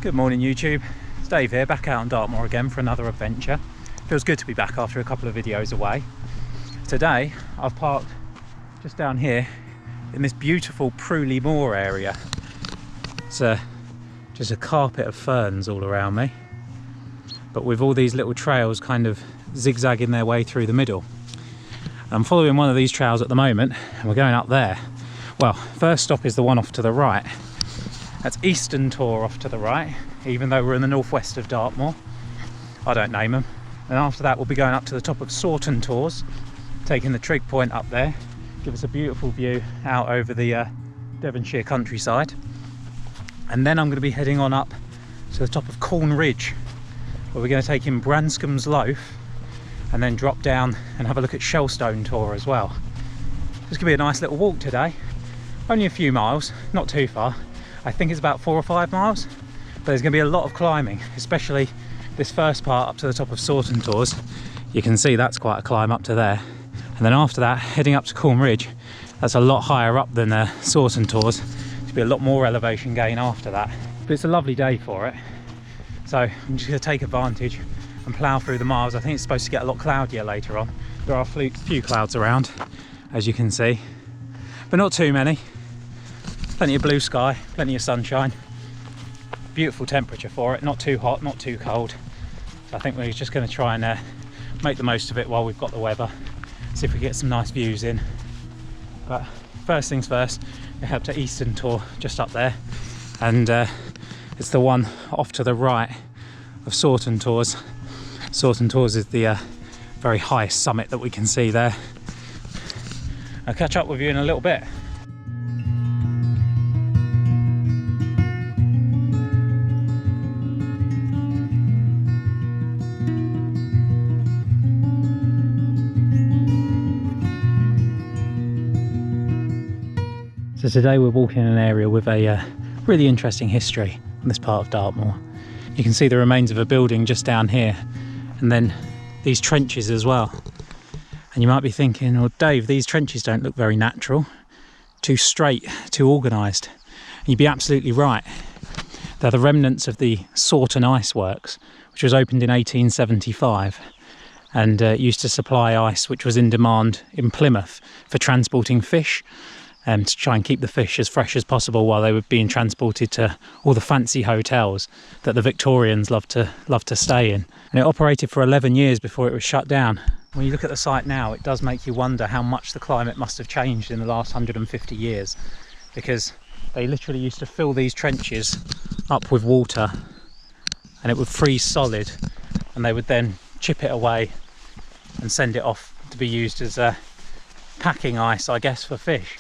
Good morning YouTube, it's Dave here, back out on Dartmoor again for another adventure. Feels good to be back after a couple of videos away. Today I've parked just down here in this beautiful Prewley Moor area. It's just a carpet of ferns all around me, but with all these little trails kind of zigzagging their way through the middle. I'm following one of these trails at the moment and we're going up there. Well, first stop is the one off to the right. That's Eastern Tor off to the right, even though we're in the northwest of Dartmoor. I don't name them. And after that we'll be going up to the top of Sourton Tors, taking the trig point up there. Give us a beautiful view out over the Devonshire countryside. And then I'm going to be heading on up to the top of Corn Ridge, where we're going to take in Branscombe's Loaf and then drop down and have a look at Shelstone Tor as well. It's going to be a nice little walk today. Only a few miles, not too far. I think it's about 4 or 5 miles, but there's going to be a lot of climbing, especially this first part up to the top of Sourton Tors. You can see that's quite a climb up to there. And then after that, heading up to Corn Ridge, that's a lot higher up than Sourton Tors. There'll be a lot more elevation gain after that. But it's a lovely day for it. So I'm just going to take advantage and plough through the miles. I think it's supposed to get a lot cloudier later on. There are a few clouds around, as you can see, but not too many. Plenty of blue sky, plenty of sunshine. Beautiful temperature for it, not too hot, not too cold. So I think we're just going to try and make the most of it while we've got the weather. See if we get some nice views in. But first things first, we head up to Eastern Tor, just up there. And it's the one off to the right of Sourton Tors. Sourton Tors is the very highest summit that we can see there. I'll catch up with you in a little bit. So today we're walking in an area with a really interesting history in this part of Dartmoor. You can see the remains of a building just down here, and then these trenches as well. And you might be thinking, well Dave, these trenches don't look very natural, too straight, too organised. And you'd be absolutely right. They're the remnants of the Sourton Ice Works, which was opened in 1875 and used to supply ice which was in demand in Plymouth for transporting fish. To try and keep the fish as fresh as possible while they were being transported to all the fancy hotels that the Victorians loved to stay in. And it operated for 11 years before it was shut down. When you look at the site now, it does make you wonder how much the climate must have changed in the last 150 years, because they literally used to fill these trenches up with water and it would freeze solid, and they would then chip it away and send it off to be used as packing ice, I guess, for fish.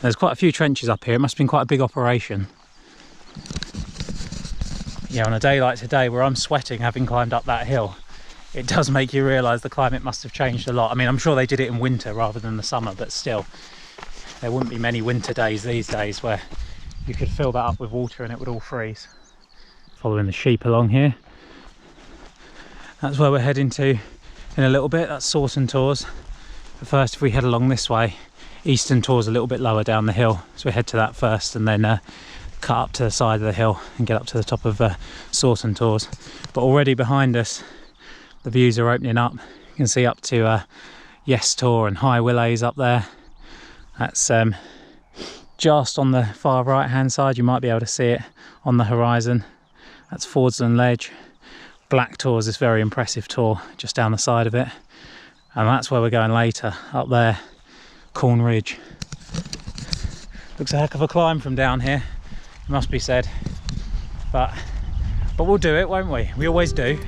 There's quite a few trenches up here. It must have been quite a big operation. Yeah, on a day like today where I'm sweating having climbed up that hill, it does make you realise the climate must have changed a lot. I mean, I'm sure they did it in winter rather than the summer, but still, there wouldn't be many winter days these days where you could fill that up with water and it would all freeze. Following the sheep along here. That's where we're heading to in a little bit. That's Sourton Tors. But first, if we head along this way, Eastern Tor's a little bit lower down the hill, so we head to that first and then cut up to the side of the hill and get up to the top of Sourton Tors. But already behind us the views are opening up. You can see up to Yes Tor and High Willows up there. That's just on the far right hand side. You might be able to see it on the horizon. That's Fordsland Ledge. Black Tor is this very impressive tor just down the side of it, and that's where we're going later, up there. Corn Ridge. Looks a heck of a climb from down here, it must be said, but we'll do it, won't we? We always do.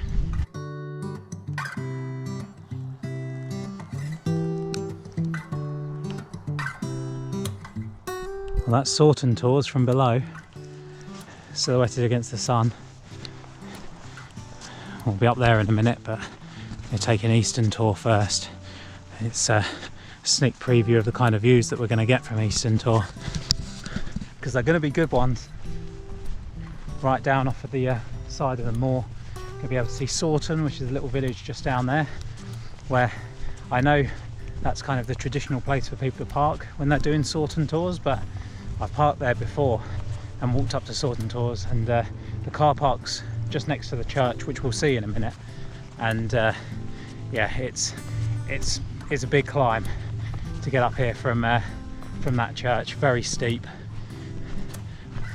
Well, that's Sourton Tors from below, silhouetted against the sun. We'll be up there in a minute, but we're taking Eastern Tor first. It's sneak preview of the kind of views that we're going to get from Eastern Tor, because they're going to be good ones. Right down off of the side of the moor, you'll be able to see Sourton, which is a little village just down there, where I know that's kind of the traditional place for people to park when they're doing Sourton Tors, but I've parked there before and walked up to Sourton Tors, and the car park's just next to the church, which we'll see in a minute. And yeah, it's a big climb to get up here from that church, very steep.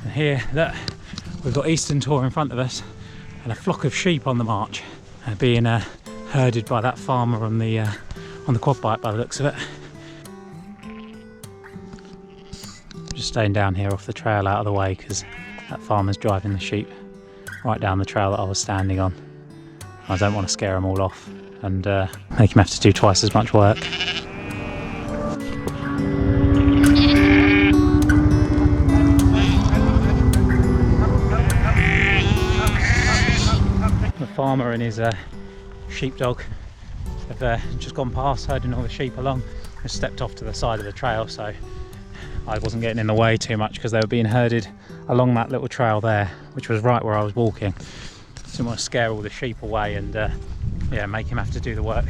And here, look, we've got Eastern Tor in front of us and a flock of sheep on the march, being herded by that farmer on the quad bike by the looks of it. Just staying down here off the trail out of the way because that farmer's driving the sheep right down the trail that I was standing on. I don't want to scare them all off and make him have to do twice as much work. The farmer and his sheepdog have just gone past, herding all the sheep along. Just stepped off to the side of the trail, so I wasn't getting in the way too much because they were being herded along that little trail there, which was right where I was walking. Didn't want to scare all the sheep away and yeah, make him have to do the work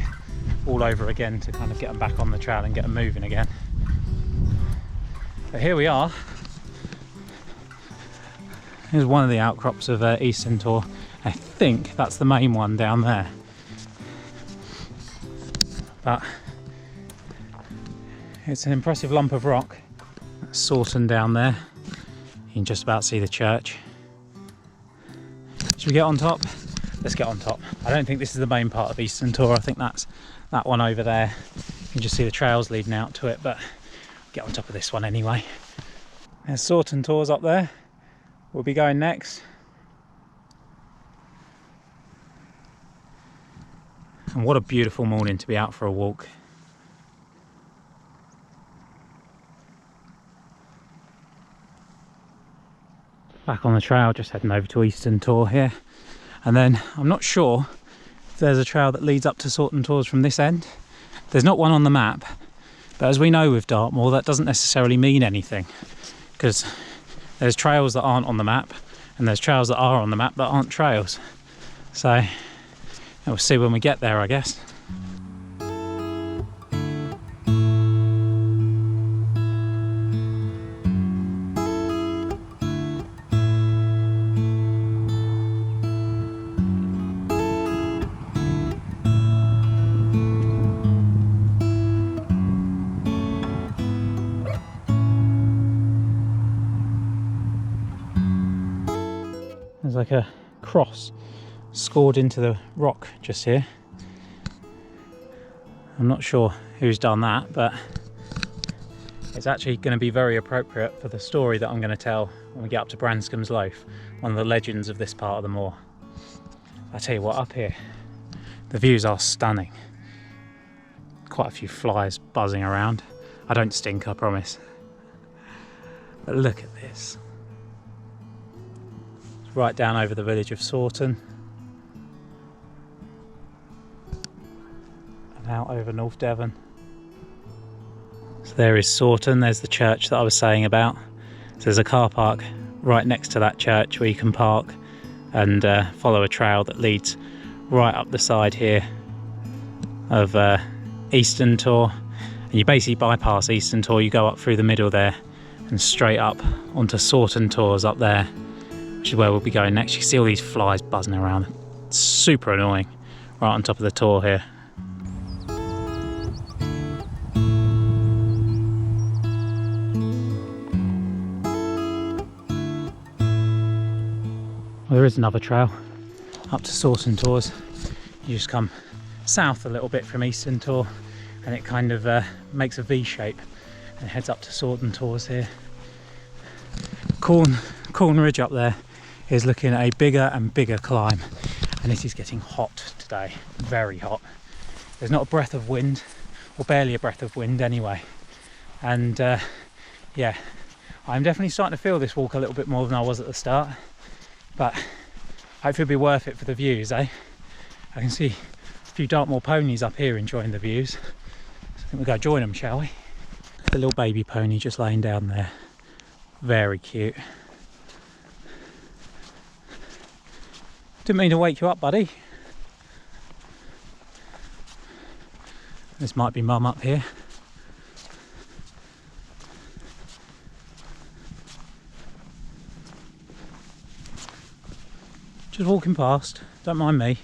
all over again to kind of get them back on the trail and get them moving again. But here we are. Here's one of the outcrops of Eastern Tor. I think that's the main one down there. But it's an impressive lump of rock. That's Sourton down there. You can just about see the church. Should we get on top? Let's get on top. I don't think this is the main part of Eastern Tor. I think that's that one over there. You can just see the trails leading out to it, but get on top of this one anyway. There's Sourton Tors up there. We'll be going next. And what a beautiful morning to be out for a walk. Back on the trail, just heading over to Eastern Tor here. And then I'm not sure if there's a trail that leads up to Sourton Tors from this end. There's not one on the map, but as we know with Dartmoor, that doesn't necessarily mean anything, because there's trails that aren't on the map and there's trails that are on the map that aren't trails. So we'll see when we get there, I guess. There's like a cross scored into the rock just here. I'm not sure who's done that, but it's actually going to be very appropriate for the story that I'm going to tell when we get up to Branscom's Loaf, one of the legends of this part of the moor. I tell you what, up here the views are stunning. Quite a few flies buzzing around. I don't stink, I promise. But look at this. It's right down over the village of Sourton. Out over North Devon. So there is Sourton, there's the church that I was saying about. So there's a car park right next to that church where you can park and follow a trail that leads right up the side here of Eastern Tor. And you basically bypass Eastern Tor, you go up through the middle there and straight up onto Sourton Tors up there, which is where we'll be going next. You can see all these flies buzzing around. It's super annoying right on top of the tor here. Well, there is another trail up to Sourton Tors. You just come south a little bit from Eastern Tor and it kind of makes a V shape and heads up to Sourton Tors here. Corn Ridge up there is looking at a bigger and bigger climb, and it is getting hot today, very hot. There's not a breath of wind, or barely a breath of wind anyway. And yeah, I'm definitely starting to feel this walk a little bit more than I was at the start. But hopefully it'll be worth it for the views, eh? I can see a few Dartmoor ponies up here enjoying the views. So I think we'll go join them, shall we? The little baby pony just laying down there. Very cute. Didn't mean to wake you up, buddy. This might be Mum up here. Just walking past, don't mind me.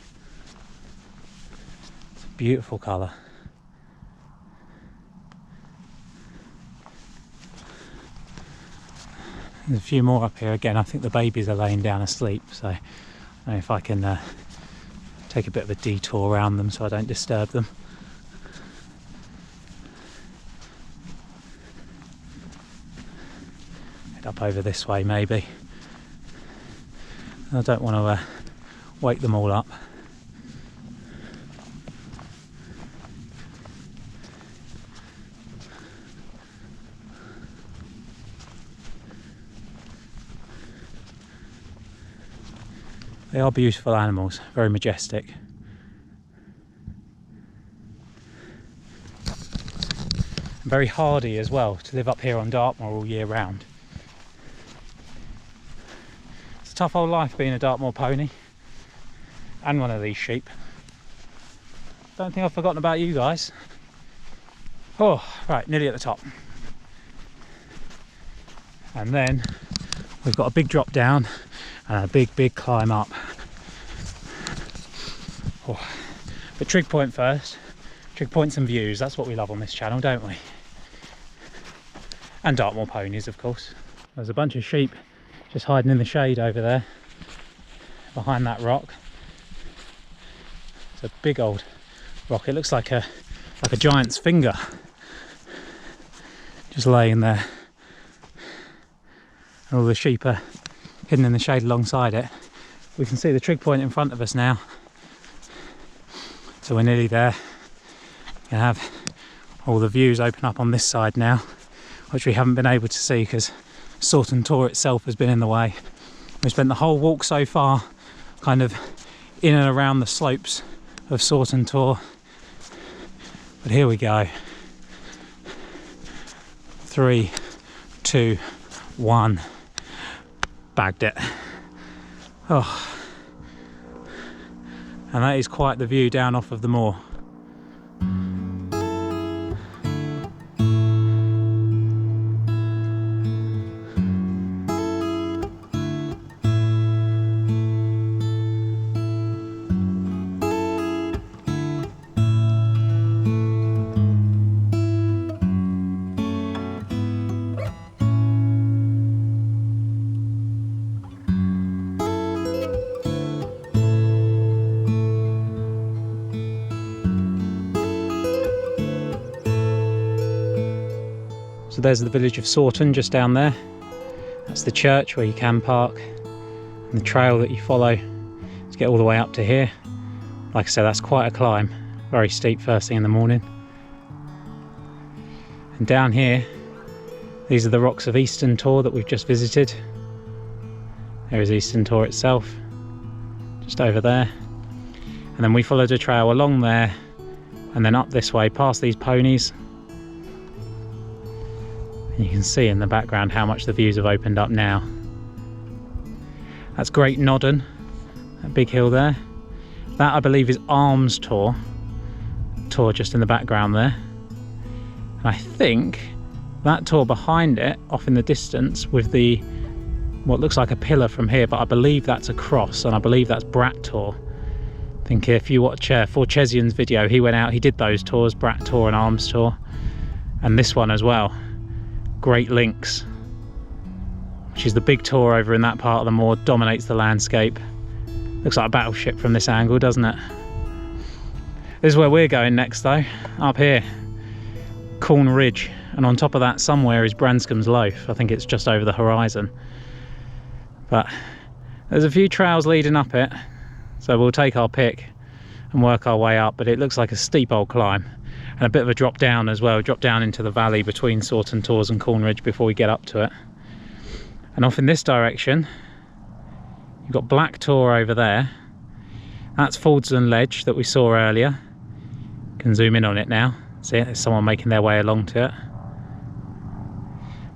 It's a beautiful colour. There's a few more up here again. I think the babies are laying down asleep, so I don't know if I can take a bit of a detour around them so I don't disturb them. Head up over this way maybe. I don't want to wake them all up. They are beautiful animals, very majestic. And very hardy as well to live up here on Dartmoor all year round. It's a tough old life being a Dartmoor pony and one of these sheep. Don't think I've forgotten about you guys. Oh, right, nearly at the top. And then we've got a big drop down and a big climb up. Oh. But trig point first. Trig points and views, that's what we love on this channel, don't we? And Dartmoor ponies, of course. There's a bunch of sheep just hiding in the shade over there behind that rock. It's a big old rock. It looks like a giant's finger just laying there, and all the sheep are hidden in the shade alongside it. We can see the trig point in front of us now, so we're nearly there. You can have all the views open up on this side now, which we haven't been able to see because Sourton Tor itself has been in the way. We've spent the whole walk so far kind of in and around the slopes of Sourton Tor, but here we go. 3, 2, 1. Bagged it. Oh, and that is quite the view down off of the moor. So there's the village of Sourton just down there. That's the church where you can park, and the trail that you follow to get all the way up to here. Like I said, that's quite a climb, very steep first thing in the morning. And down here, these are the rocks of Eastern Tor that we've just visited. There is Eastern Tor itself, just over there. And then we followed a trail along there and then up this way past these ponies. And you can see in the background how much the views have opened up now. That's Great Nodden, that big hill there. That I believe is Arms Tor just in the background there. And I think that Tor behind it, off in the distance with the what looks like a pillar from here, but I believe that's a cross, and I believe that's Brat Tor. I think if you watch Forchesian's video, he went out, he did those tours, Brat Tor and Arms Tor, and this one as well. Great Links, which is the big Tor over in that part of the moor, dominates the landscape. Looks like a battleship from this angle, doesn't it? This is where we're going next though, up here, Corn Ridge, and on top of that somewhere is Branscom's Loaf. I think it's just over the horizon. But there's a few trails leading up it, so we'll take our pick and work our way up, but it looks like a steep old climb. And a bit of a drop down as well, drop down into the valley between Sourton Tors and Corn Ridge before we get up to it. And off in this direction, you've got Black Tor over there. That's Fordson Ledge that we saw earlier. You can zoom in on it now. See, there's someone making their way along to it.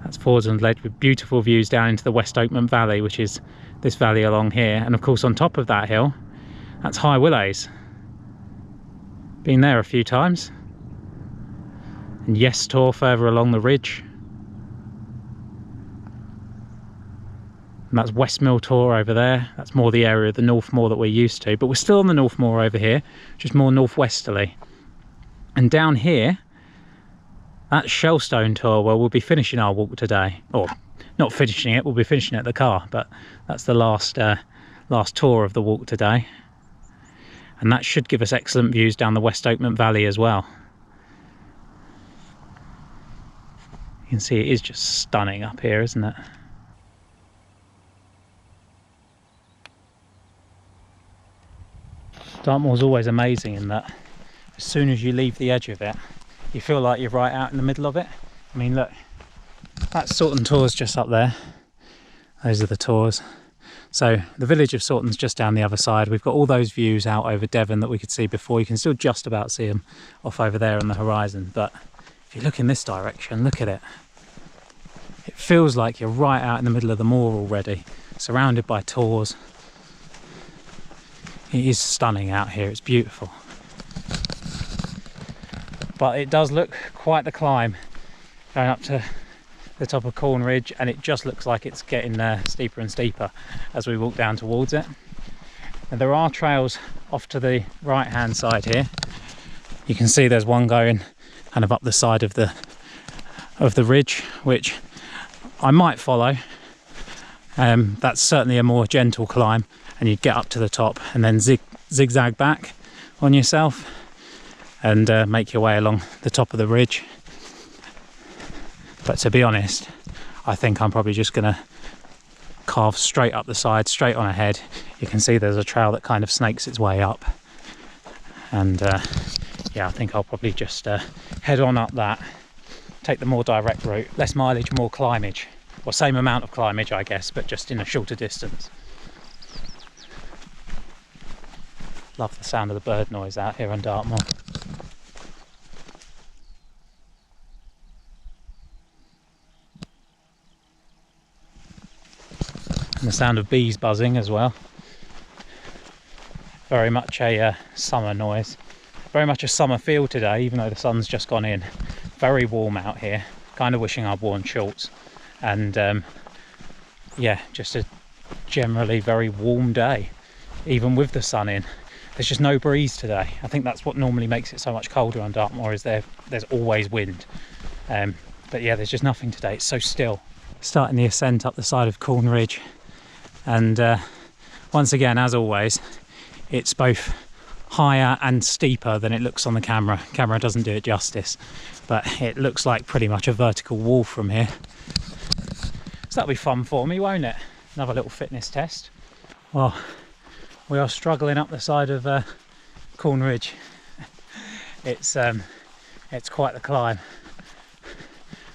That's Fordson Ledge with beautiful views down into the West Okement Valley, which is this valley along here. And of course on top of that hill, that's High Willows. Been there a few times. And Yes Tor further along the ridge. And that's West Mill Tor over there. That's more the area of the North Moor that we're used to, but we're still on the North Moor over here, just more northwesterly. And down here, that's Shellstone Tor, where we'll be finishing our walk today. Or not finishing it, we'll be finishing it at the car, but that's the last tour of the walk today. And that should give us excellent views down the West Okement Valley as well. You can see it is just stunning up here, isn't it? Dartmoor's always amazing in that as soon as you leave the edge of it, you feel like you're right out in the middle of it. I mean, look, that's Sourton Tors just up there. Those are the Tors. So the village of Sourton's just down the other side. We've got all those views out over Devon that we could see before. You can still just about see them off over there on the horizon. But if you look in this direction, look at it. It feels like you're right out in the middle of the moor already, surrounded by Tors. It is stunning out here, it's beautiful. But it does look quite the climb going up to the top of Corn Ridge, and it just looks like it's getting steeper and steeper as we walk down towards it. And there are trails off to the right hand side here. You can see there's one going kind of up the side of the ridge, which I might follow. That's certainly a more gentle climb, and you'd get up to the top and then zigzag back on yourself and make your way along the top of the ridge. But to be honest, I think I'm probably just going to carve straight up the side, straight on ahead. You can see there's a trail that kind of snakes its way up, and yeah, I think I'll probably just head on up that, take the more direct route, less mileage, more climbage, or same amount of climbage I guess, but just in a shorter distance. Love the sound of the bird noise out here on Dartmoor. And the sound of bees buzzing as well. Very much a summer noise. Very much a summer feel today, even though the sun's just gone in. Very warm out here. Kind of wishing I'd worn shorts. And yeah, just a generally very warm day, even with the sun in. There's just no breeze today. I think that's what normally makes it so much colder on Dartmoor, is there's always wind. But yeah, there's just nothing today. It's so still. Starting the ascent up the side of Corn Ridge. And once again, as always, it's both higher and steeper than it looks on the camera. Camera doesn't do it justice, but it looks like pretty much a vertical wall from here. So that'll be fun for me, won't it? Another little fitness test. Well, we are struggling up the side of Corn Ridge. It's quite the climb,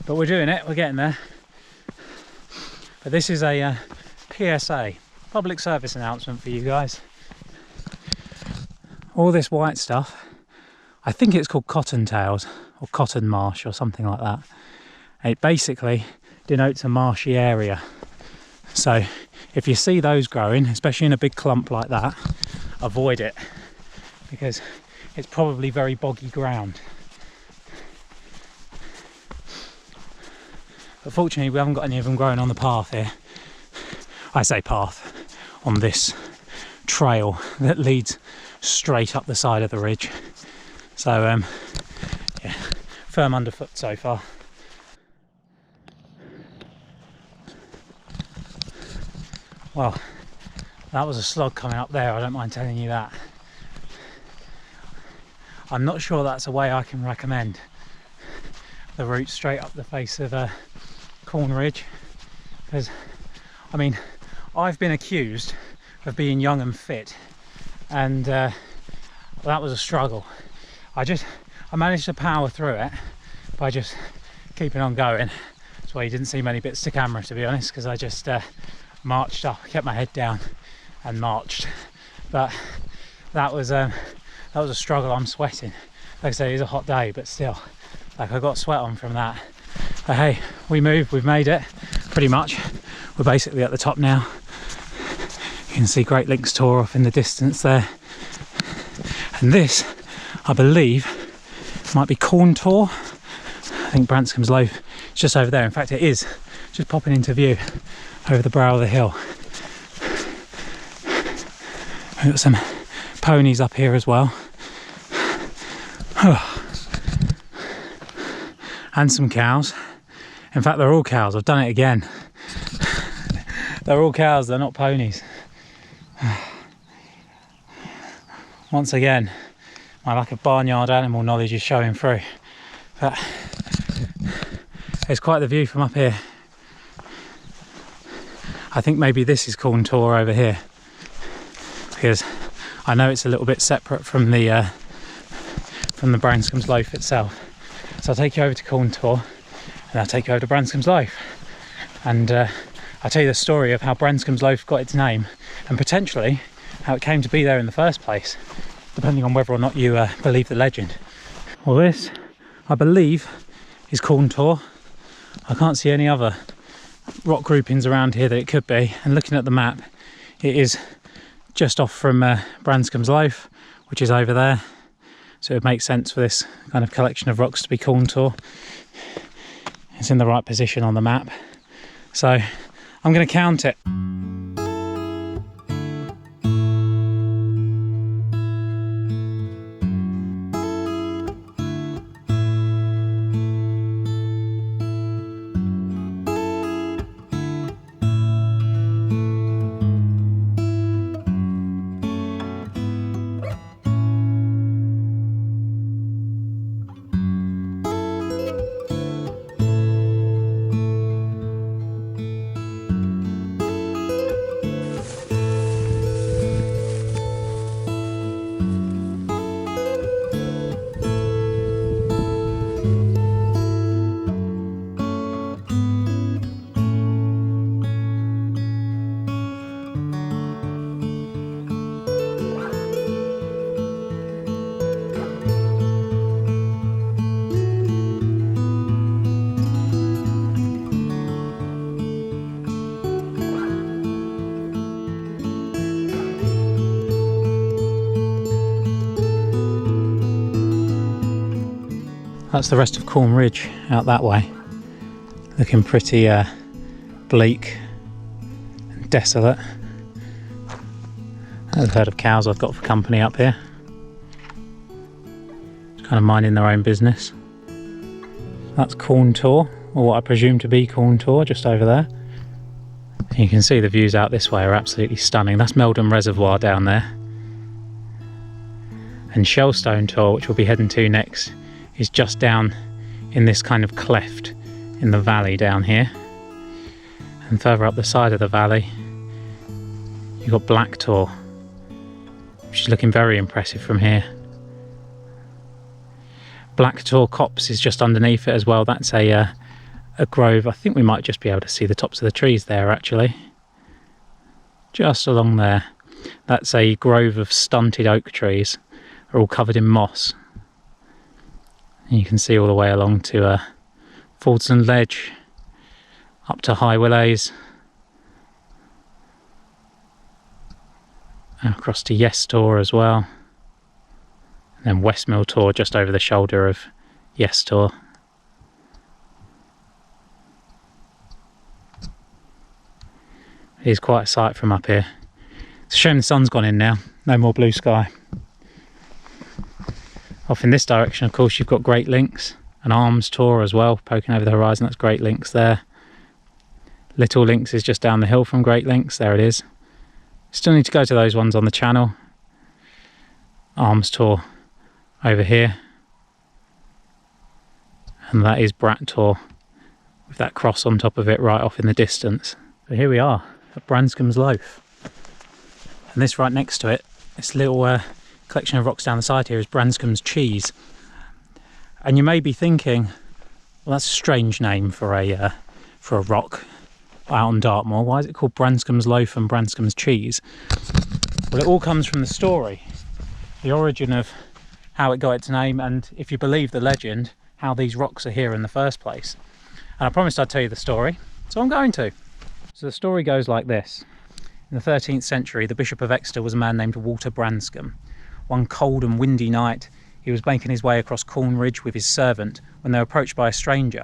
but we're doing it. We're getting there. But this is a PSA, public service announcement for you guys. All this white stuff, I think it's called cottontails or cotton marsh or something like that. It basically denotes a marshy area. So if you see those growing, especially in a big clump like that, avoid it, because it's probably very boggy ground. But fortunately we haven't got any of them growing on the path here. I say path, on this trail that leads straight up the side of the ridge. So yeah, firm underfoot so far. Well, that was a slog coming up there, I don't mind telling you that. I'm not sure that's a way I can recommend, the route straight up the face of Corn Ridge, because I mean, I've been accused of being young and fit, and well, that was a struggle. I managed to power through it by just keeping on going. That's why you didn't see many bits to camera, to be honest, because I just marched up, kept my head down and marched. But that was a struggle. I'm sweating. Like I say, it's a hot day, but still, like, I got sweat on from that. But hey, we moved, we've made it, pretty much. We're basically at the top now. You can see Great Links Tor off in the distance there. And this, I believe, might be Sourton Tor. I think Branscom's Loaf is just over there. In fact, it is just popping into view over the brow of the hill. We've got some ponies up here as well. And some cows. In fact, they're all cows. I've done it again. They're all cows, they're not ponies. Once again, my lack of barnyard animal knowledge is showing through. But it's quite the view from up here. I think maybe this is Sourton Tor over here, because I know it's a little bit separate from the Branscom's Loaf itself. So I'll take you over to Sourton Tor, and I'll take you over to Branscom's Loaf, and I'll tell you the story of how Branscom's Loaf got its name, and potentially how it came to be there in the first place, depending on whether or not you believe the legend. Well, this, I believe, is Sourton Tor. I can't see any other rock groupings around here that it could be, and looking at the map, it is just off from Branscom's Loaf, which is over there. So it makes sense for this kind of collection of rocks to be Sourton Tor. It's in the right position on the map. So I'm going to count it. That's the rest of Corn Ridge out that way, looking pretty bleak and desolate. I've heard of cows I've got for company up here, just kind of minding their own business. That's Sourton Tor, or what I presume to be Sourton Tor, just over there. And you can see the views out this way are absolutely stunning. That's Meldon Reservoir down there. And Shellstone Tor, which we'll be heading to next, is just down in this kind of cleft in the valley down here. And further up the side of the valley, you've got Black Tor, which is looking very impressive from here. Black Tor Copse is just underneath it as well. That's a grove. I think we might just be able to see the tops of the trees there actually. Just along there. That's a grove of stunted oak trees. They're all covered in moss. And you can see all the way along to Fordson Ledge, up to High Willows, and across to Yes Tor as well, and then Westmill Tor just over the shoulder of Yes Tor. It is quite a sight from up here. It's a shame the sun's gone in now, no more blue sky. Off in this direction, of course, you've got Great Links and Arms Tor as well, poking over the horizon. That's Great Links there. Little Links is just down the hill from Great Links. There it is. Still need to go to those ones on the channel. Arms Tor over here. And that is Brat Tor, with that cross on top of it right off in the distance. So here we are at Branscom's Loaf. And this right next to it, this little collection of rocks down the side here, is Branscom's Cheese. And you may be thinking, well, that's a strange name for a rock out on Dartmoor. Why is it called Branscom's Loaf and Branscom's Cheese? Well, it all comes from the story, the origin of how it got its name, and if you believe the legend, how these rocks are here in the first place. And I promised I'd tell you the story, so I'm going to. So the story goes like this. In the 13th century, the Bishop of Exeter was a man named Walter Branscom. One cold and windy night, he was making his way across Corn Ridge with his servant when they were approached by a stranger.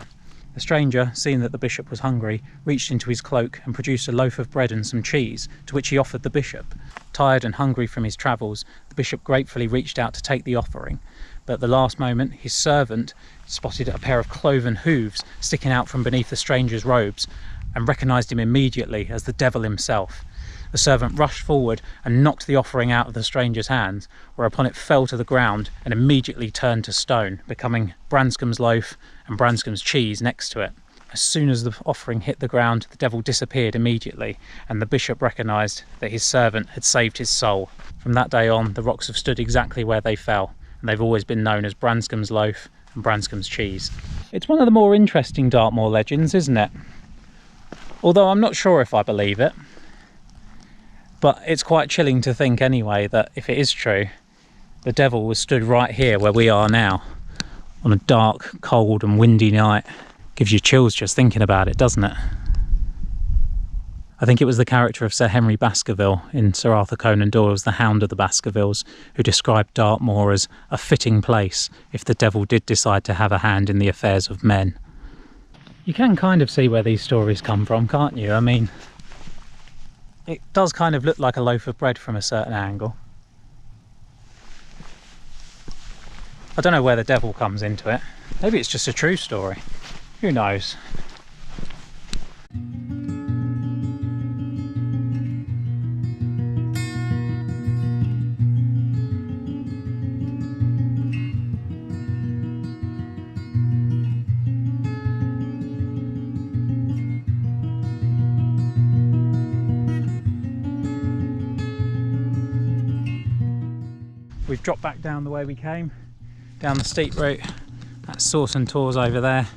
The stranger, seeing that the bishop was hungry, reached into his cloak and produced a loaf of bread and some cheese, to which he offered the bishop. Tired and hungry from his travels, the bishop gratefully reached out to take the offering, but at the last moment his servant spotted a pair of cloven hooves sticking out from beneath the stranger's robes and recognised him immediately as the devil himself. The servant rushed forward and knocked the offering out of the stranger's hands, whereupon it fell to the ground and immediately turned to stone, becoming Branscom's loaf and Branscom's cheese next to it. As soon as the offering hit the ground, the devil disappeared immediately, and the bishop recognised that his servant had saved his soul. From that day on, the rocks have stood exactly where they fell, and they've always been known as Branscom's loaf and Branscom's cheese. It's one of the more interesting Dartmoor legends, isn't it? Although I'm not sure if I believe it. But it's quite chilling to think anyway that if it is true, the devil was stood right here where we are now on a dark, cold and windy night. Gives you chills just thinking about it, doesn't it? I think it was the character of Sir Henry Baskerville in Sir Arthur Conan Doyle's The Hound of the Baskervilles who described Dartmoor as a fitting place if the devil did decide to have a hand in the affairs of men. You can kind of see where these stories come from, can't you? I mean, it does kind of look like a loaf of bread from a certain angle. I don't know where the devil comes into it. Maybe it's just a true story. Who knows? We've dropped back down the way we came, down the steep route. That's Sourton Tors over there.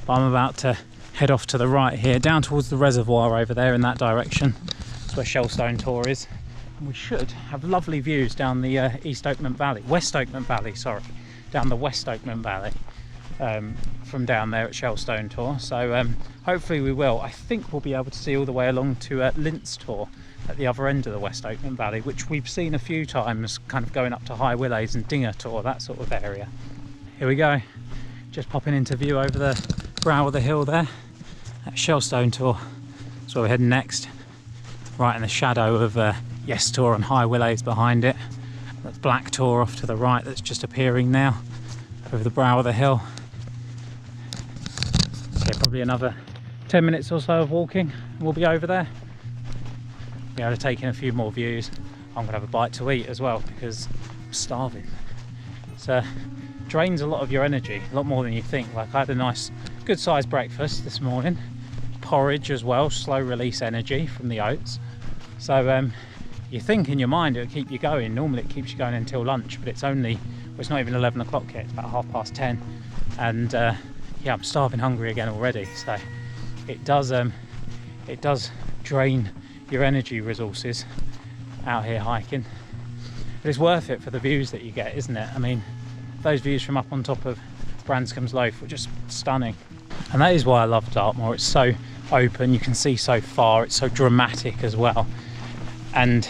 But I'm about to head off to the right here, down towards the reservoir over there in that direction. That's where Shelstone Tor is. And we should have lovely views down the West Okement Valley, sorry. Down the West Okement Valley from down there at Shelstone Tor. So hopefully we will. I think we'll be able to see all the way along to Lintz Tor at the other end of the West Okement Valley, which we've seen a few times, kind of going up to High Willows and Dinger Tor, that sort of area. Here we go, just popping into view over the brow of the hill there at Shellstone Tor. That's where we're heading next, right in the shadow of Yes Tor and High Willows behind it. That's Black Tor off to the right that's just appearing now over the brow of the hill. So probably another 10 minutes or so of walking and we'll be over there. Be able to take in a few more views. I'm gonna have a bite to eat as well because I'm starving. So drains a lot of your energy, a lot more than you think. Like I had a nice good sized breakfast this morning, porridge as well, slow release energy from the oats. So you think in your mind it'll keep you going. Normally it keeps you going until lunch, but it's only, well, it's not even 11 o'clock yet, it's about 10:30. And yeah, I'm starving hungry again already. So it does drain your energy resources out here hiking, but it's worth it for the views that you get, isn't it? I mean, those views from up on top of Branscom's Loaf were just stunning, and that is why I love Dartmoor. It's so open, you can see so far, it's so dramatic as well. And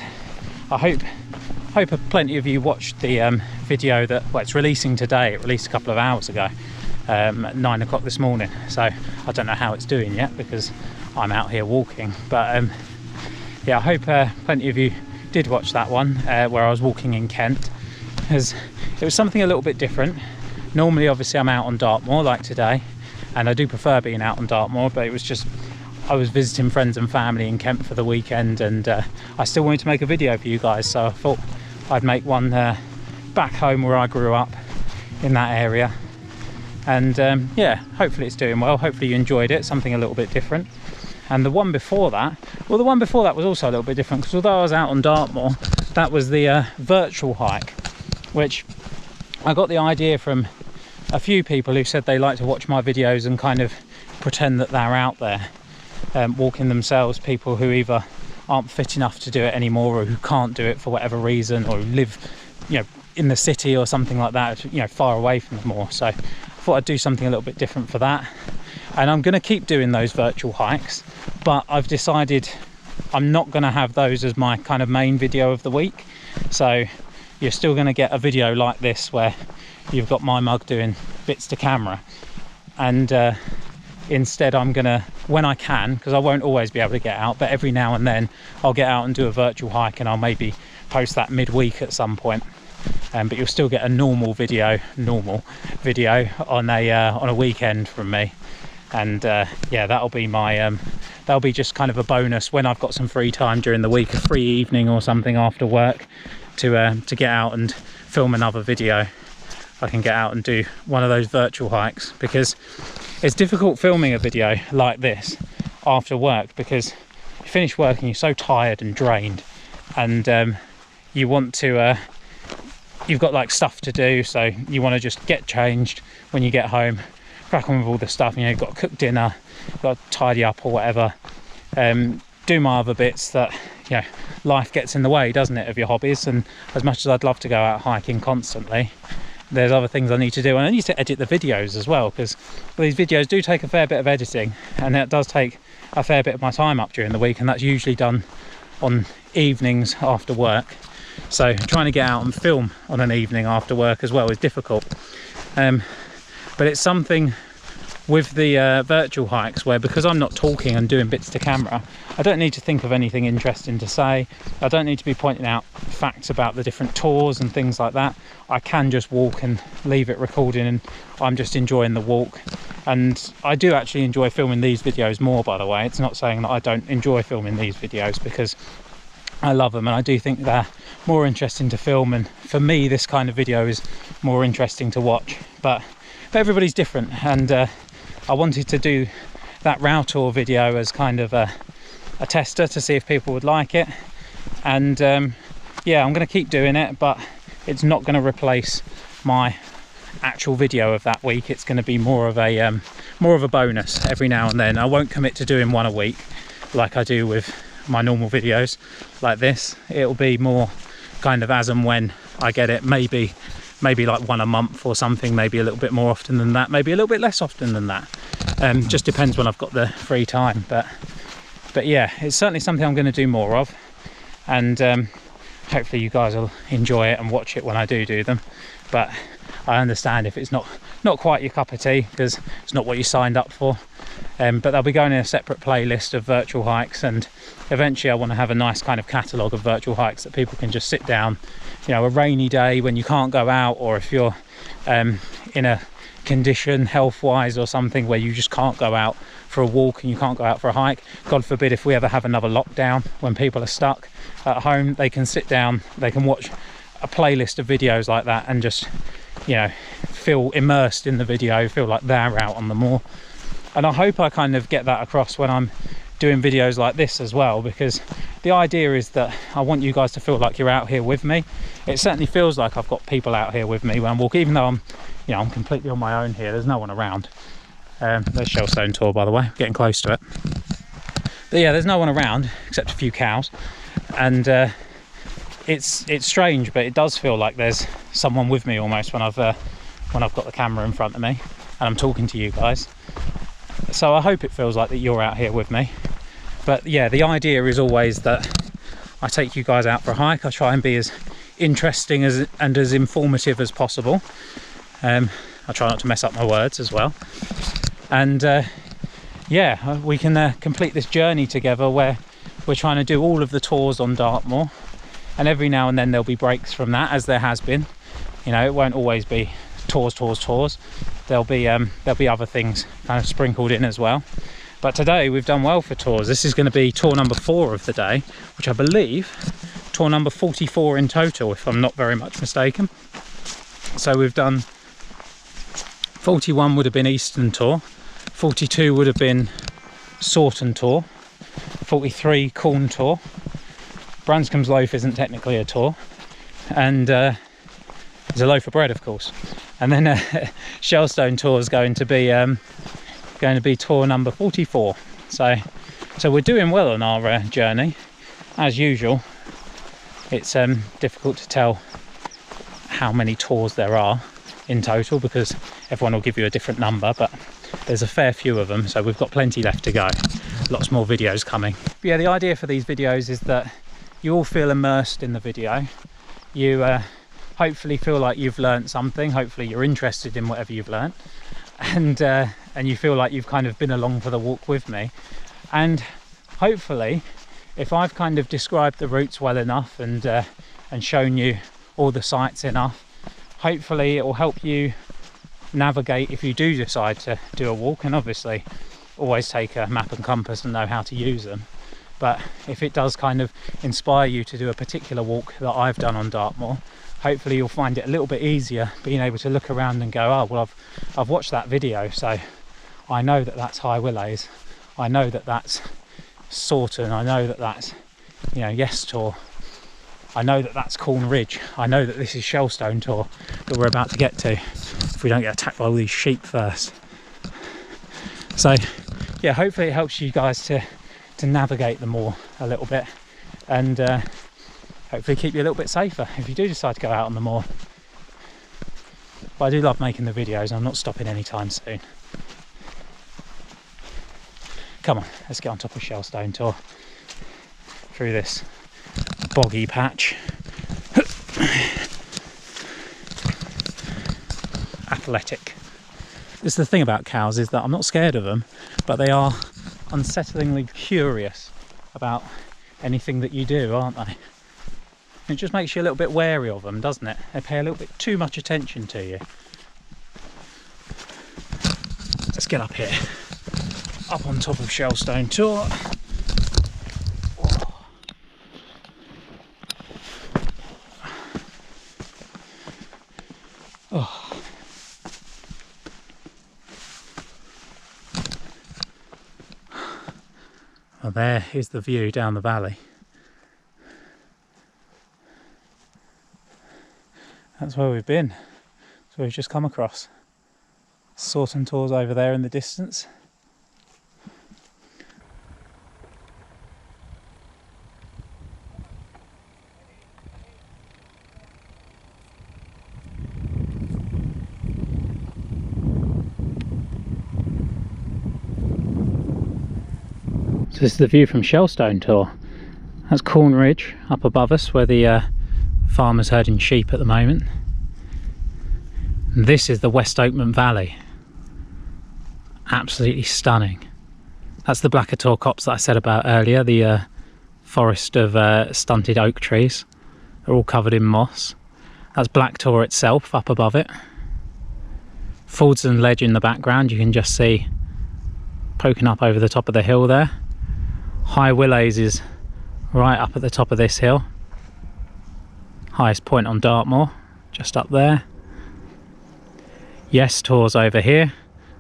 I hope plenty of you watched the video that, well, it's releasing today. It released a couple of hours ago at 9 o'clock this morning, so I don't know how it's doing yet because I'm out here walking, but yeah, I hope plenty of you did watch that one where I was walking in Kent, because it was something a little bit different. Normally obviously I'm out on Dartmoor like today, and I do prefer being out on Dartmoor, but it was just, I was visiting friends and family in Kent for the weekend, and I still wanted to make a video for you guys, so I thought I'd make one back home where I grew up in that area. And yeah, hopefully it's doing well, hopefully you enjoyed it, something a little bit different. And the one before that, well, the one before that was also a little bit different, because although I was out on Dartmoor, that was the virtual hike, which I got the idea from a few people who said they like to watch my videos and kind of pretend that they're out there walking themselves, people who either aren't fit enough to do it anymore or who can't do it for whatever reason, or who live, you know, in the city or something like that, you know, far away from the moor. So I thought I'd do something a little bit different for that. And I'm going to keep doing those virtual hikes, but I've decided I'm not going to have those as my kind of main video of the week. So you're still going to get a video like this where you've got my mug doing bits to camera, and instead I'm gonna, when I can, because I won't always be able to get out, but every now and then I'll get out and do a virtual hike, and I'll maybe post that midweek at some point. But you'll still get a normal video on a weekend from me. And yeah, that'll be my that'll be just kind of a bonus when I've got some free time during the week, a free evening or something after work, to get out and film another video. I can get out and do one of those virtual hikes, because it's difficult filming a video like this after work, because you finish work and you're so tired and drained, and you want to you've got like stuff to do, so you want to just get changed when you get home, crack on with all the stuff. You know, you've got to cook dinner, you've got to tidy up or whatever, do my other bits that, you know, life gets in the way, doesn't it, of your hobbies. And as much as I'd love to go out hiking constantly, there's other things I need to do, and I need to edit the videos as well, because these videos do take a fair bit of editing, and that does take a fair bit of my time up during the week, and that's usually done on evenings after work. So trying to get out and film on an evening after work as well is difficult. But it's something with the virtual hikes where, because I'm not talking and doing bits to camera, I don't need to think of anything interesting to say. I don't need to be pointing out facts about the different tours and things like that. I can just walk and leave it recording, and I'm just enjoying the walk. And I do actually enjoy filming these videos more, by the way. It's not saying that I don't enjoy filming these videos, because I love them, and I do think they're more interesting to film, and for me this kind of video is more interesting to watch. But everybody's different, and I wanted to do that Row Tour video as kind of a tester to see if people would like it. And yeah, I'm going to keep doing it, but it's not going to replace my actual video of that week. It's going to be more of a bonus every now and then. I won't commit to doing one a week like I do with my normal videos like this. It'll be more kind of as and when I get it, maybe like one a month or something, maybe a little bit more often than that, maybe a little bit less often than that. Just depends when I've got the free time. But yeah, it's certainly something I'm going to do more of, and hopefully you guys will enjoy it and watch it when I do them. But I understand if it's not quite your cup of tea, because it's not what you signed up for. But they'll be going in a separate playlist of virtual hikes, and eventually I want to have a nice kind of catalogue of virtual hikes that people can just sit down, you know, a rainy day when you can't go out, or if you're in a condition health-wise or something where you just can't go out for a walk and you can't go out for a hike. God forbid if we ever have another lockdown when people are stuck at home, they can sit down, they can watch a playlist of videos like that and just, you know, feel immersed in the video, feel like they're out on the moor. And I hope I kind of get that across when I'm doing videos like this as well, because the idea is that I want you guys to feel like you're out here with me. It certainly feels like I've got people out here with me when I'm walking, even though I'm completely on my own here. There's no one around. There's Shelstone Tor, by the way, getting close to it. But yeah, there's no one around except a few cows, and it's strange, but it does feel like there's someone with me almost when I've got the camera in front of me and I'm talking to you guys. So I hope it feels like that you're out here with me. But yeah, the idea is always that I take you guys out for a hike. I try and be as interesting and as informative as possible. I try not to mess up my words as well. And yeah, we can complete this journey together where we're trying to do all of the tours on Dartmoor. And every now and then there'll be breaks from that, as there has been. You know, it won't always be tours. There'll be other things kind of sprinkled in as well. But today we've done well for tours. This is going to be tour number 4 of the day, which I believe tour number 44 in total, if I'm not very much mistaken. So we've done 41 would have been Eastern Tor, 42 would have been Sourton Tor, 43 Sourton Tor. Branscombe's Loaf isn't technically a tour, and it's a loaf of bread, of course. And then Shellstone Tor is going to be tour number 44. So we're doing well on our journey, as usual. It's difficult to tell how many tours there are in total, because everyone will give you a different number, but there's a fair few of them, so we've got plenty left to go. Lots more videos coming. But yeah, the idea for these videos is that you all feel immersed in the video. You hopefully feel like you've learnt something. Hopefully you're interested in whatever you've learnt. and you feel like you've kind of been along for the walk with me. And hopefully, if I've kind of described the routes well enough and shown you all the sights enough, hopefully it will help you navigate if you do decide to do a walk. And obviously always take a map and compass and know how to use them, but if it does kind of inspire you to do a particular walk that I've done on Dartmoor, hopefully you'll find it a little bit easier being able to look around and go, oh well, I've watched that video, so I know that that's High Willows, I know that that's Sourton, I know that that's, you know, Yes Tor, I know that that's Corn Ridge, I know that this is Shellstone Tor that we're about to get to, if we don't get attacked by all these sheep first. So yeah, hopefully it helps you guys to navigate the moor a little bit, and hopefully keep you a little bit safer if you do decide to go out on the moor. But I do love making the videos, I'm not stopping anytime soon. Come on, let's get on top of Shellstone Tor through this boggy patch. Athletic. This is the thing about cows, is that I'm not scared of them, but they are unsettlingly curious about anything that you do, aren't they? It just makes you a little bit wary of them, doesn't it? They pay a little bit too much attention to you. Let's get up here, up on top of Shellstone Tor. Oh. Well, there is the view down the valley. That's where we've been. That's where we've just come across. Sourton Tors over there in the distance. So this is the view from Shellstone Tor. That's Corn Ridge up above us, where the farmers herding sheep at the moment. And this is the West Okement Valley. Absolutely stunning. That's the Blacker Tor copse that I said about earlier, the forest of stunted oak trees. They're all covered in moss. That's Black Tor itself up above it. Fordson Ledge in the background, you can just see poking up over the top of the hill there. High Willows is right up at the top of this hill. Highest point on Dartmoor, just up there. Yes Tor's over here.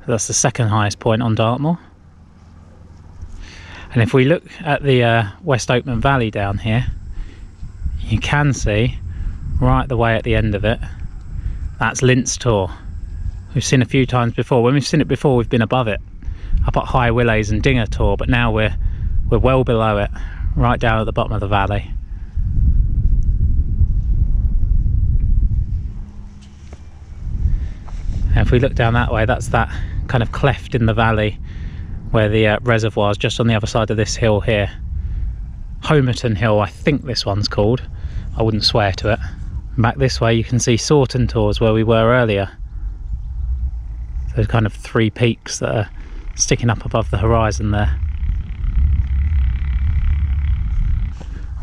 That's the second highest point on Dartmoor. And if we look at the West Okement Valley down here, you can see right the way at the end of it, that's Lint's Tor. We've seen a few times before. When we've seen it before, we've been above it, up at High Willows and Dinger Tor, but now we're well below it, right down at the bottom of the valley. And if we look down that way, that's that kind of cleft in the valley where the reservoir is, just on the other side of this hill here. Homerton Hill, I think this one's called. I wouldn't swear to it. Back this way you can see Sourton Tors, where we were earlier. Those kind of three peaks that are sticking up above the horizon there.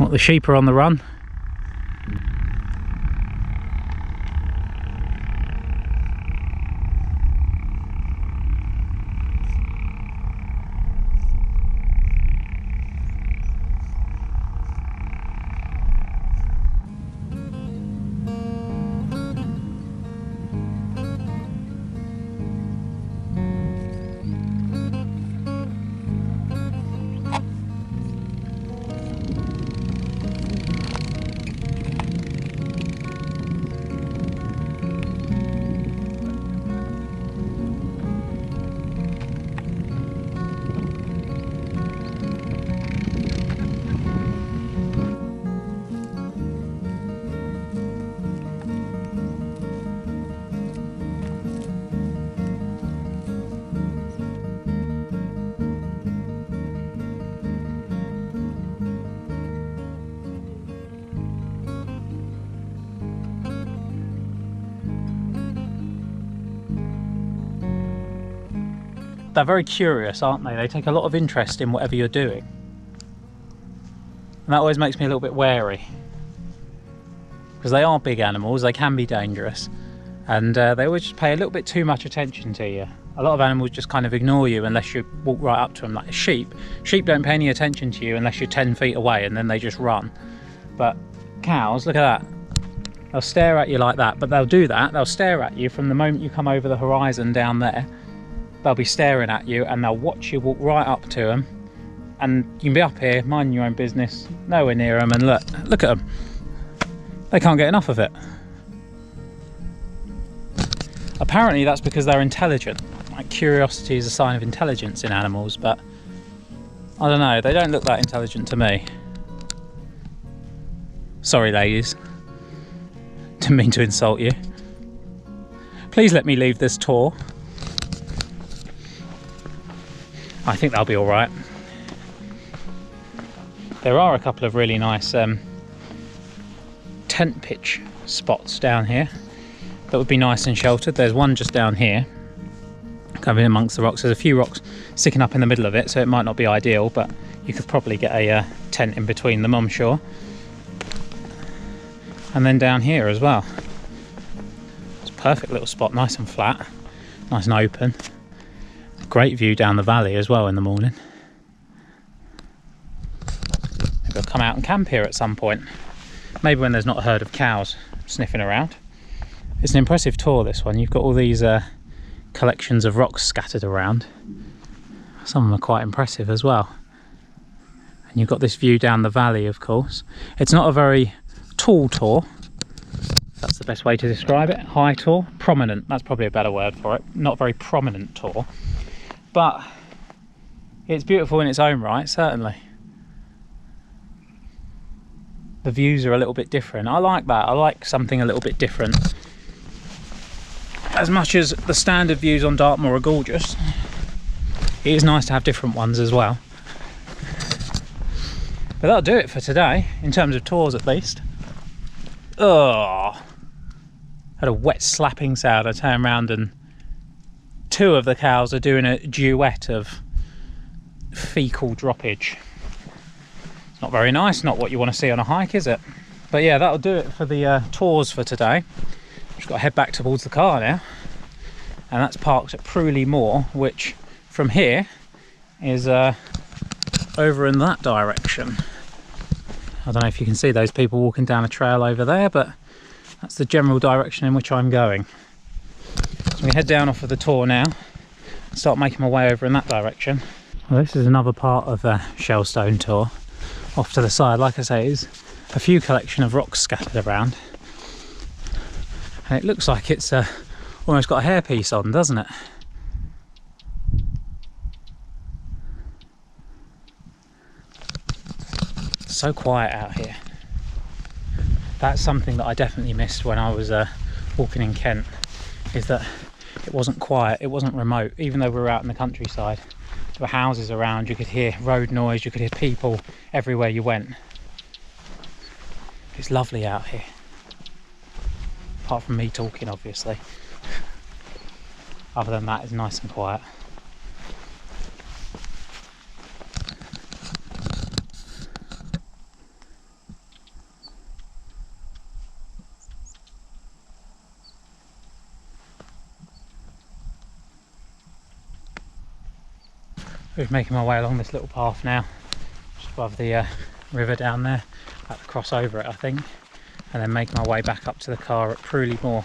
Well, the sheep are on the run. they're very curious, aren't they? They take a lot of interest in whatever you're doing. And that always makes me a little bit wary. Because they are big animals, they can be dangerous. And they always just pay a little bit too much attention to you. A lot of animals just kind of ignore you unless you walk right up to them, like sheep. Sheep don't pay any attention to you unless you're 10 feet away, and then they just run. But cows, look at that. They'll stare at you like that, but they'll do that. They'll stare at you from the moment you come over the horizon down there. They'll be staring at you and they'll watch you walk right up to them. And you can be up here, minding your own business, nowhere near them, and look at them. They can't get enough of it. Apparently that's because they're intelligent. Like, curiosity is a sign of intelligence in animals, but I don't know, they don't look that intelligent to me. Sorry ladies, didn't mean to insult you. Please let me leave this tour. I think they'll be all right. There are a couple of really nice tent pitch spots down here that would be nice and sheltered. There's one just down here, kind of in amongst the rocks. There's a few rocks sticking up in the middle of it, so it might not be ideal, but you could probably get a tent in between them, I'm sure. And then down here as well. It's a perfect little spot, nice and flat, nice and open. Great view down the valley as well in the morning. Maybe I'll come out and camp here at some point. Maybe when there's not a herd of cows sniffing around. It's an impressive tour, this one. You've got all these collections of rocks scattered around. Some of them are quite impressive as well. And you've got this view down the valley, of course. It's not a very tall tour. That's the best way to describe it. High tour. Prominent, that's probably a better word for it. Not very prominent tour. But it's beautiful in its own right, certainly. The views are a little bit different. I like that. I like something a little bit different. As much as the standard views on Dartmoor are gorgeous, it is nice to have different ones as well. But that'll do it for today, in terms of tours at least. Oh, had a wet slapping sound. I turned around and two of the cows are doing a duet of fecal droppage. It's not very nice, not what you want to see on a hike, is it? But yeah, that'll do it for the tours for today. Just got to head back towards the car now, and that's parked at Prewley Moor, which from here is over in that direction. I don't know if you can see those people walking down a trail over there, but that's the general direction in which I'm going. So I'm going to head down off of the tour now and start making my way over in that direction. Well, this is another part of Shellstone Tor. Off to the side, like I say, is a few collection of rocks scattered around. And it looks like it's almost got a hairpiece on, doesn't it? It's so quiet out here. That's something that I definitely missed when I was walking in Kent, is that it wasn't quiet, it wasn't remote. Even though we were out in the countryside, there were houses around, you could hear road noise, you could hear people everywhere you went. It's lovely out here. Apart from me talking, obviously. Other than that, it's nice and quiet. We're making my way along this little path now, just above the river down there, at the cross over it, I think, and then making my way back up to the car at Prewley Moor.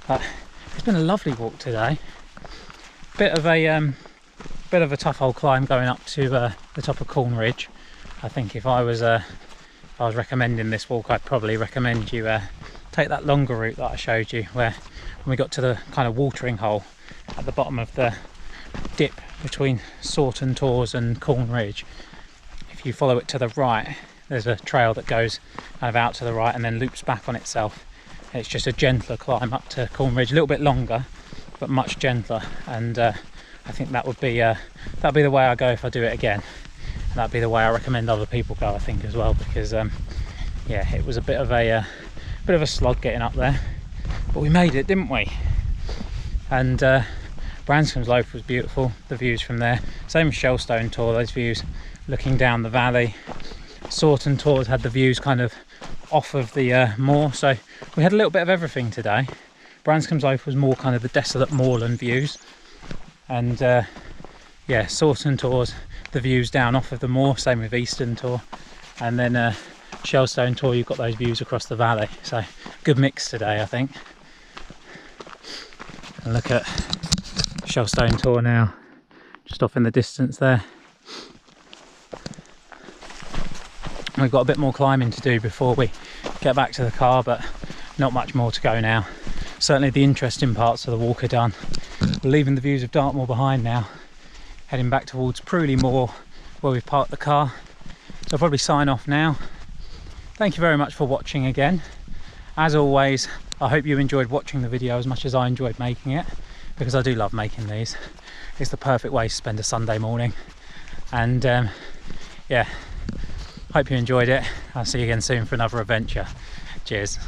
It's been a lovely walk today. Bit of a tough old climb going up to the top of Corn Ridge. I think if I was recommending this walk, I'd probably recommend you take that longer route that I showed you, where when we got to the kind of watering hole at the bottom of the dip between Sourton Tors and Corn Ridge. If you follow it to the right, there's a trail that goes kind of out to the right and then loops back on itself. It's just a gentler climb up to Corn Ridge, a little bit longer but much gentler, and I think that'd be the way I go if I do it again. And that'd be the way I recommend other people go, I think, as well, because yeah, it was a bit of a slog getting up there, but we made it, didn't we? And Branscombe's Loaf was beautiful, the views from there. Same as Shelstone Tor, those views looking down the valley. Sourton Tors had the views kind of off of the moor, so we had a little bit of everything today. Branscombe's Loaf was more kind of the desolate moorland views, and yeah, Sourton Tors, the views down off of the moor, same with Eastern Tor, and then Shellstone Tor, you've got those views across the valley. So good mix today, I think. And look at Shellstone Tor now, just off in the distance there. We've got a bit more climbing to do before we get back to the car, but not much more to go now. Certainly the interesting parts of the walk are done. We're leaving the views of Dartmoor behind now, heading back towards Prewley Moor where we've parked the car. So I'll probably sign off now. Thank you very much for watching again. As always, I hope you enjoyed watching the video as much as I enjoyed making it, because I do love making these. It's the perfect way to spend a Sunday morning. And yeah, hope you enjoyed it. I'll see you again soon for another adventure. Cheers.